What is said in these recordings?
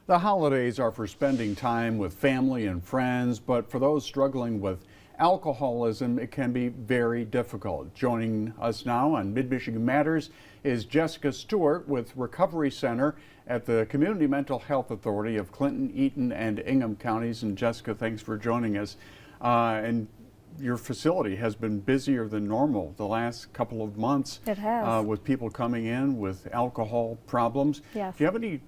The holidays are for spending time with family and friends, but for those struggling with alcoholism, it can be very difficult. Joining us now on Mid-Michigan Matters is Jessica Stewart with Recovery Center at the Community Mental Health Authority of Clinton, Eaton, and Ingham counties. And Jessica, thanks for joining us. And your facility has been busier than normal the last couple of months. It has. With people coming in with alcohol problems. Yes. Do you have any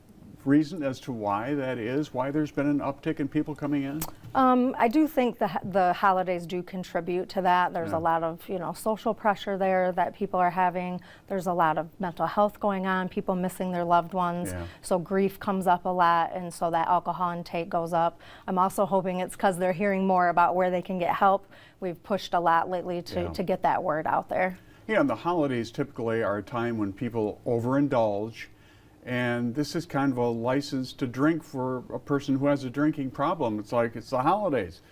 reason as to why that is, why there's been an uptick in people coming in? I do think the holidays do contribute to that. There's a lot of, social pressure there that people are having. There's a lot of mental health going on, people missing their loved ones. Yeah. So grief comes up a lot, and so that alcohol intake goes up. I'm also hoping it's because they're hearing more about where they can get help. We've pushed a lot lately to get that word out there. Yeah, and the holidays typically are a time when people overindulge. And this is kind of a license to drink for a person who has a drinking problem. It's like, it's the holidays.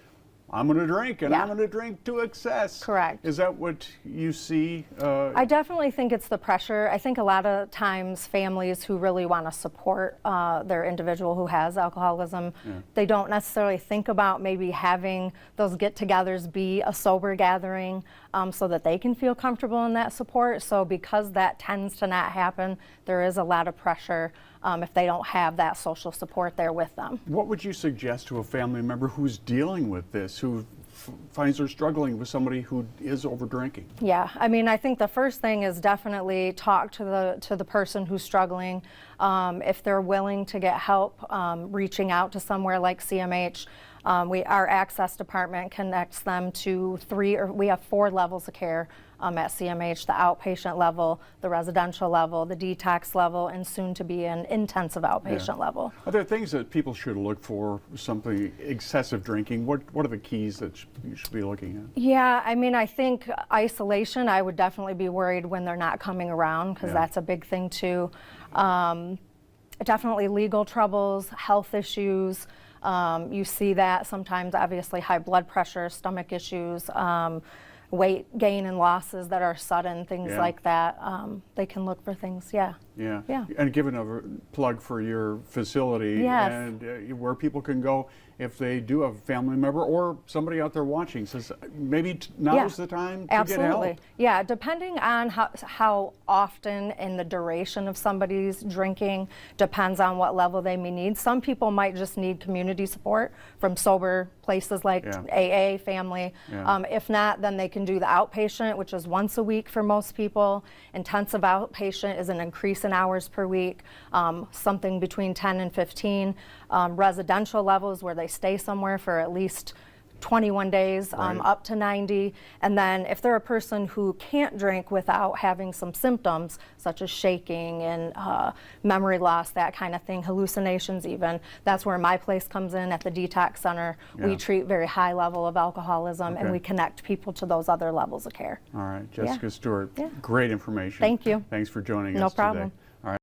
I'm going to drink, and I'm going to drink to excess. Correct. Is that what you see? I definitely think it's the pressure. I think a lot of times families who really want to support their individual who has alcoholism, they don't necessarily think about maybe having those get-togethers be a sober gathering so that they can feel comfortable in that support. So because that tends to not happen, there is a lot of pressure if they don't have that social support there with them. What would you suggest to a family member who's dealing with this, who finds they're struggling with somebody who is over drinking? Yeah, I mean, I think the first thing is definitely talk to the person who's struggling. If they're willing to get help, reaching out to somewhere like CMH. Our access department connects them to we have 4 levels of care at CMH: the outpatient level, the residential level, the detox level, and soon to be an intensive outpatient level. Are there things that people should look for, something excessive drinking? What are the keys that you should be looking at? Yeah, I mean, I think isolation, I would definitely be worried when they're not coming around, because that's a big thing too. Definitely legal troubles, health issues. You see that sometimes, obviously, high blood pressure, stomach issues, weight gain and losses that are sudden, things like that. They can look for things, Yeah. And giving a plug for your facility and where people can go if they do have a family member or somebody out there watching says maybe now's the time to get help. Yeah, depending on how often and the duration of somebody's drinking depends on what level they may need. Some people might just need community support from sober places like AA, family. If not, then they can do the outpatient, which is once a week for most people. Intensive outpatient is an increase in hours per week, something between 10 and 15. Residential levels where they stay somewhere for at least 21 days, up to 90. And then if they're a person who can't drink without having some symptoms, such as shaking and memory loss, that kind of thing, hallucinations even, that's where my place comes in at the detox center. We treat very high level of alcoholism, and we connect people to those other levels of care. All right, Jessica Stewart, great information. Thank you. Thanks for joining us No today. problem.